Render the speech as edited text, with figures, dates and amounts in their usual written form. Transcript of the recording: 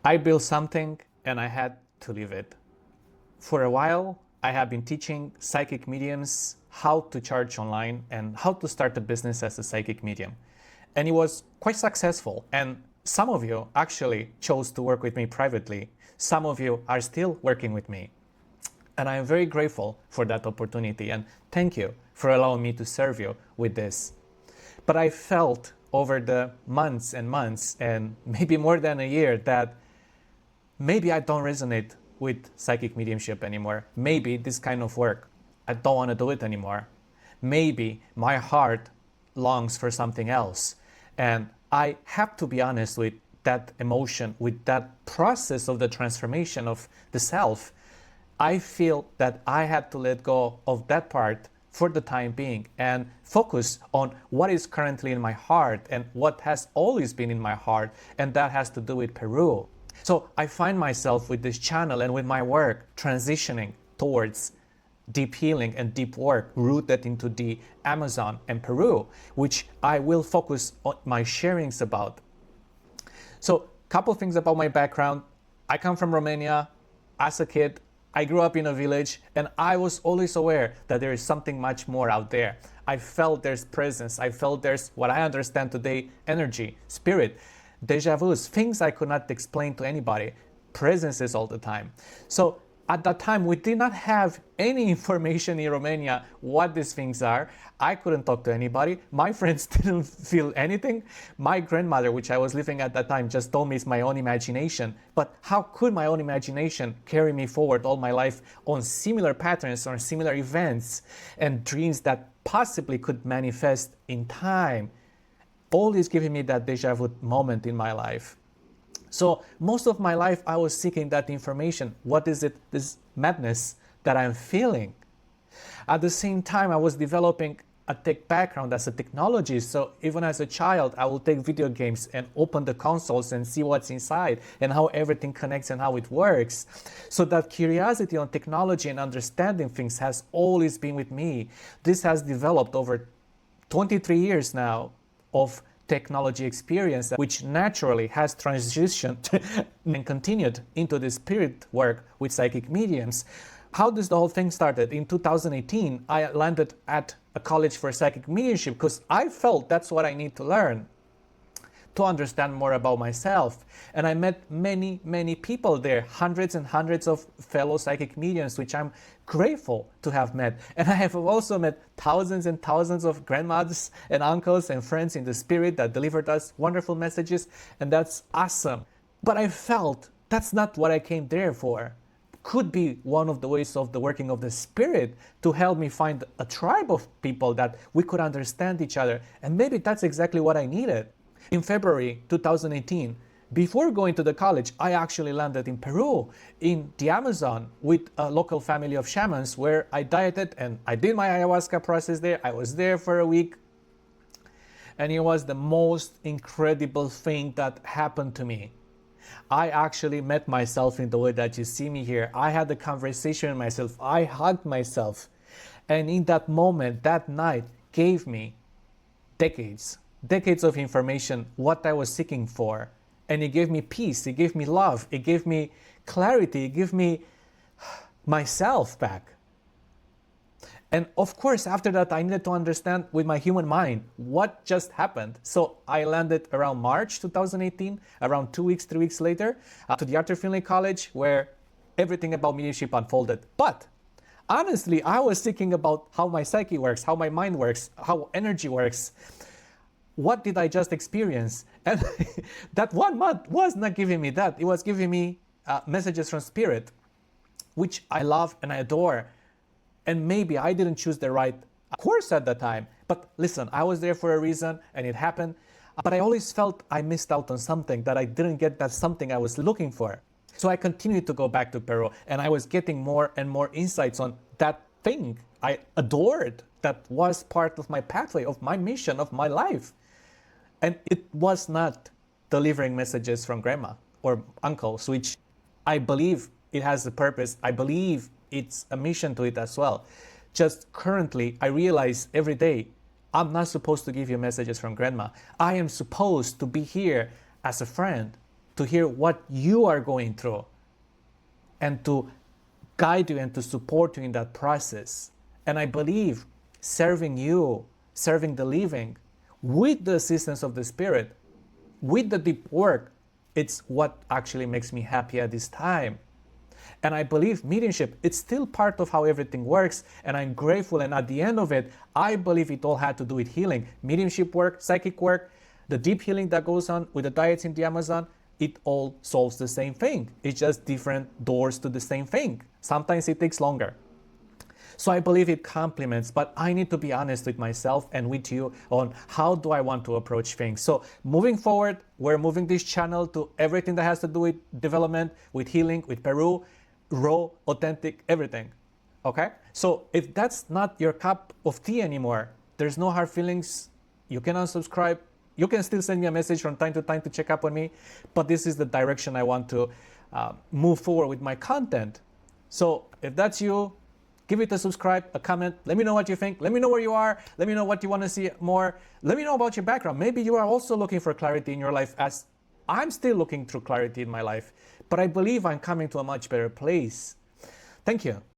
I built something and I had to leave it. For a while, I have been teaching psychic mediums how to charge online and how to start a business as a psychic medium. And it was quite successful. And some of you actually chose to work with me privately. Some of you are still working with me. And I am very grateful for that opportunity. And thank you for allowing me to serve you with this. But I felt over the months and maybe more than a year that maybe I don't resonate with psychic mediumship anymore. Maybe this kind of work, I don't want to do it anymore. Maybe my heart longs for something else. And I have to be honest with that emotion, with that process of the transformation of the self. I feel that I had to let go of that part for the time being and focus on what is currently in my heart and what has always been in my heart, and that has to do with Peru. So I find myself with this channel and with my work transitioning towards deep healing and deep work rooted into the Amazon and Peru, which I will focus on my sharings about. So a couple things about my background. I come from Romania. As a kid, I grew up in a village and I was always aware that there is something much more out there. I felt there's presence. I felt there's what I understand today, energy, spirit, deja vus, things I could not explain to anybody, presences all the time. So at that time, we did not have any information in Romania what these things are. I couldn't talk to anybody. My friends didn't feel anything. My grandmother, which I was living at that time, just told me it's my own imagination. But how could my own imagination carry me forward all my life on similar patterns or similar events and dreams that possibly could manifest in time? Always giving me that deja vu moment in my life. So most of my life I was seeking that information. What is it, this madness that I'm feeling? At the same time, I was developing a tech background as a technologist. So even as a child, I will take video games and open the consoles and see what's inside and how everything connects and how it works. So that curiosity on technology and understanding things has always been with me. This has developed over 23 years now of technology experience, which naturally has transitioned and continued into the spirit work with psychic mediums. How does the whole thing started? In 2018, I landed at a college for psychic mediumship because I felt that's what I need to learn to understand more about myself. And I met many people there, hundreds and hundreds of fellow psychic mediums, which I'm grateful to have met. And I have also met thousands and thousands of grandmothers and uncles and friends in the spirit that delivered us wonderful messages, and that's awesome. But I felt that's not what I came there for. Could be one of the ways of the working of the spirit to help me find a tribe of people that we could understand each other. And maybe that's exactly what I needed. In February 2018, before going to the college, I actually landed in Peru, in the Amazon, with a local family of shamans where I dieted and I did my ayahuasca process there. I was there for a week. And it was the most incredible thing that happened to me. I actually met myself in the way that you see me here. I had a conversation with myself. I hugged myself. And in that moment, that night, gave me decades of information, what I was seeking for. And it gave me peace, it gave me love, it gave me clarity, it gave me myself back. And of course, after that, I needed to understand with my human mind what just happened. So I landed around March 2018, around 2 weeks, 3 weeks later, to the Arthur Findlay College, where everything about mediumship unfolded. But honestly, I was thinking about how my psyche works, how my mind works, how energy works. What did I just experience? And that 1 month was not giving me that. It was giving me messages from spirit, which I love and I adore. And maybe I didn't choose the right course at the time. But listen, I was there for a reason and it happened. But I always felt I missed out on something, that I didn't get that something I was looking for. So I continued to go back to Peru and I was getting more and more insights on that thing I adored, that was part of my pathway, of my mission, of my life. And it was not delivering messages from grandma or uncles, which I believe it has a purpose. I believe it's a mission to it as well. Just currently, I realize every day, I'm not supposed to give you messages from grandma. I am supposed to be here as a friend, to hear what you are going through and to guide you and to support you in that process. And I believe serving you, serving the living, with the assistance of the Spirit, with the deep work, it's what actually makes me happy at this time. And I believe mediumship, it's still part of how everything works, and I'm grateful. And at the end of it, I believe it all had to do with healing. Mediumship work, psychic work, the deep healing that goes on with the diets in the Amazon, it all solves the same thing. It's just different doors to the same thing. Sometimes it takes longer. So I believe it complements, but I need to be honest with myself and with you on how do I want to approach things. So moving forward, we're moving this channel to everything that has to do with development, with healing, with Peru, raw, authentic, everything. Okay? So if that's not your cup of tea anymore, there's no hard feelings. You can unsubscribe. You can still send me a message from time to time to check up on me, but this is the direction I want to move forward with my content. So if that's you, give it a subscribe, a comment. Let me know what you think. Let me know where you are. Let me know what you want to see more. Let me know about your background. Maybe you are also looking for clarity in your life, as I'm still looking through clarity in my life, but I believe I'm coming to a much better place. Thank you.